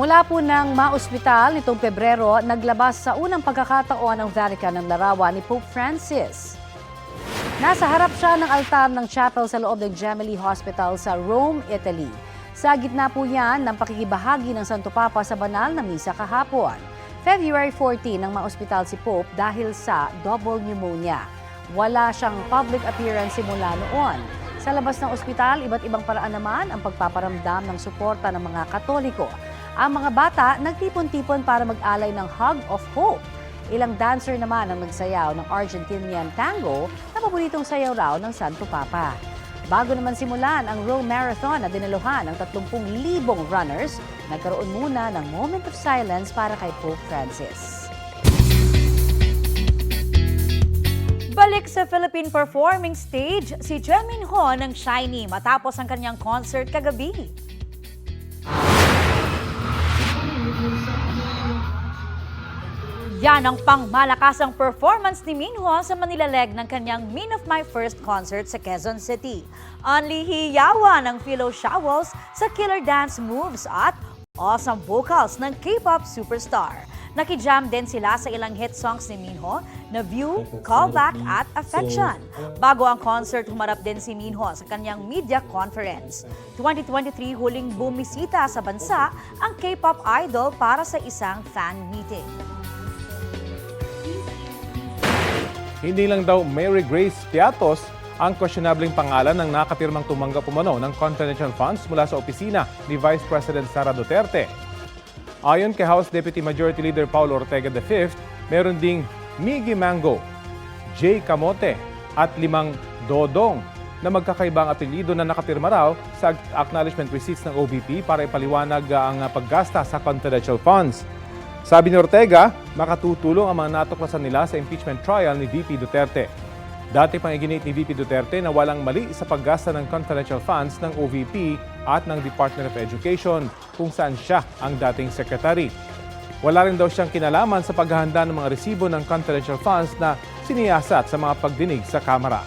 Mula po ng maospital nitong Pebrero, naglabas sa unang pagkakataon ng Vatican ng larawan ni Pope Francis. Nasa harap siya ng altar ng chapel sa loob ng Gemelli Hospital sa Rome, Italy. Sa gitna po yan ng pakikibahagi ng Santo Papa sa banal na misa kahapon. February 14 nang maospital si Pope dahil sa double pneumonia. Wala siyang public appearance simula noon. Sa labas ng ospital, iba't ibang paraan naman ang pagpaparamdam ng suporta ng mga Katoliko. Ang mga bata nagtipon-tipon para mag-alay ng Hug of Hope. Ilang dancer naman ang nagsayaw ng Argentinian tango na paboritong sayaw raw ng Santo Papa. Bago naman simulan ang Rome Marathon na dinaluhan ng 30,000 runners, nagkaroon muna ng moment of silence para kay Pope Francis. Balik sa Philippine performing stage si Jaeminho ng SHINee matapos ang kanyang concert kagabi. Yan ang pangmalakasang performance ni Minho sa Manila leg ng kanyang Min of My First concert sa Quezon City. Anlihiyawan ng Philo Showels sa killer dance moves at awesome vocals ng K-pop superstar. Nakijam din sila sa ilang hit songs ni Minho na View, Callback at Affection. Bago ang concert, humarap din si Minho sa kanyang media conference. 2023 huling bumisita sa bansa ang K-pop idol para sa isang fan meeting. Hindi lang daw Mary Grace Piatos ang questionabling pangalan ng nakapirmang tumanggap umano ng confidential funds mula sa opisina ni Vice President Sara Duterte. Ayon kay House Deputy Majority Leader Paulo Ortega V, meron ding Miggy Mango, Jay Camote at 5 Dodong na magkakaibang apelyido na nakapirma raw sa acknowledgement receipts ng OVP para ipaliwanag ang paggasta sa confidential funds. Sabi ni Ortega, makatutulong ang mga natuklasan nila sa impeachment trial ni VP Duterte. Dati pang iginit ni VP Duterte na walang mali sa paggasta ng confidential funds ng OVP at ng Department of Education kung saan siya ang dating secretary. Wala rin daw siyang kinalaman sa paghahanda ng mga resibo ng confidential funds na siniyasat sa mga pagdinig sa Kamara.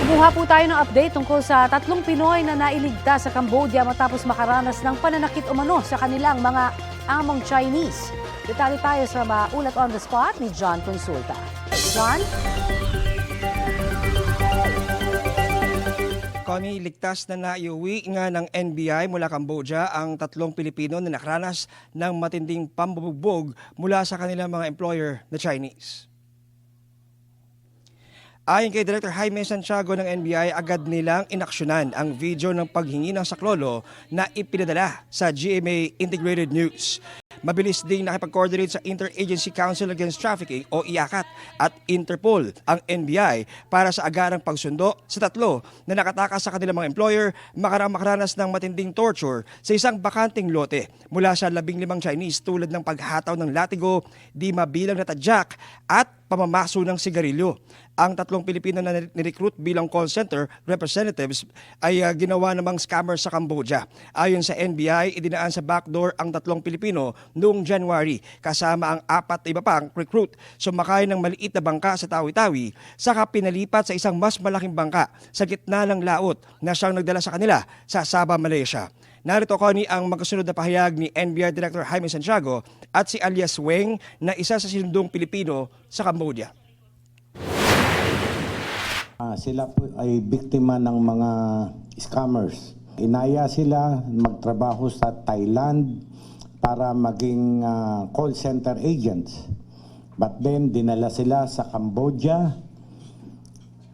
Kumuha po tayo ng update tungkol sa 3 Pinoy na nailigtas sa Cambodia matapos makaranas ng pananakit umano sa kanilang mga among Chinese. Detalye tayo sa ulat on the spot ni John Consulta. John? Connie, ligtas na naiuwi nga ng NBI mula Cambodia ang 3 Pilipino na nakaranas ng matinding pambubugbog mula sa kanilang mga employer na Chinese. Ayon kay Director Jaime Santiago ng NBI, agad nilang inaksyonan ang video ng paghingi ng saklolo na ipinadala sa GMA Integrated News. Mabilis ding nakipag-coordinate sa Interagency Council Against Trafficking o IACAT at Interpol ang NBI para sa agarang pagsundo sa 3 na nakatakas sa kanilang mga employer makaranas ng matinding torture sa isang bakanting lote mula sa 15 Chinese tulad ng paghataw ng latigo, di mabilang na tadyak at pamamaso ng sigarilyo. Ang 3 Pilipino na nirecruit bilang call center representatives ay ginawa namang scammer sa Cambodia. Ayon sa NBI, idinaan sa backdoor ang 3 Pilipino noong January kasama ang 4 iba pang recruit. Sumakay ng maliit na bangka sa Tawi-Tawi, saka pinalipat sa isang mas malaking bangka sa gitna ng laot na siyang nagdala sa kanila sa Sabah, Malaysia. Narito, Connie, ang magkasunod na pahayag ni NBI Director Jaime Santiago at si Alias Weng na isa sa sinundong Pilipino sa Cambodia. Sila po ay biktima ng mga scammers. Inaya sila magtrabaho sa Thailand para maging call center agents. But then dinala sila sa Cambodia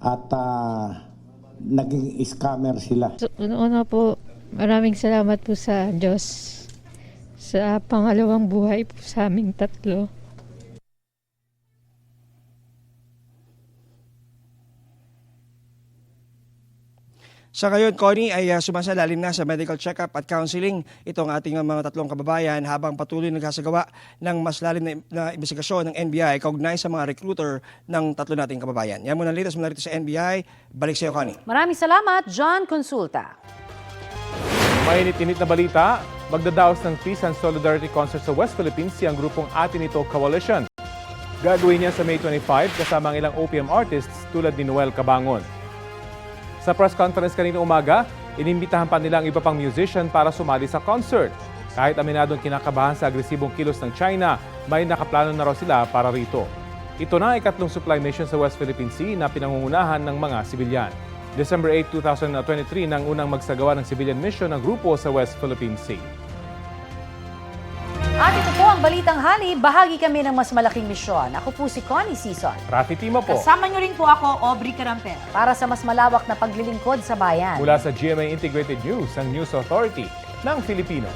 at naging scammer sila. Una po, maraming salamat po sa Diyos sa pangalawang buhay po sa aming 3. Sa ngayon, Connie, ay sumasalalim na sa medical check-up at counseling itong ating mga 3 kababayan habang patuloy nagsasagawa ng mas lalim na investigasyon ng NBI kaugnay sa mga recruiter ng 3 nating kababayan. Yan muna latest mula rito sa NBI. Balik sa iyo, Connie. Maraming salamat, John Consulta. Mainit-init na balita, magdadaos ng Peace and Solidarity Concert sa West Philippines ang grupong Atinito Coalition. Gagawin niya sa May 25 kasama ang ilang OPM artists tulad ni Noel Cabangon. Sa press conference kanina umaga, Inimbitahan pa nila ang iba pang musician para sumali sa concert. Kahit aminadong kinakabahan sa agresibong kilos ng China, may nakaplano na raw sila para rito. Ito na ang ikatlong supply mission sa West Philippine Sea na pinangungunahan ng mga sibilyan. December 8, 2023 nang unang magsagawa ng civilian mission ng grupo sa West Philippine Sea. At ito po ang Balitang Hali. Bahagi kami ng mas malaking misyon. Ako po si Connie Season. Rafi Timo po. Kasama niyo rin po ako, Aubrey Carampel. Para sa mas malawak na paglilingkod sa bayan. Mula sa GMA Integrated News, ang News Authority ng Filipino.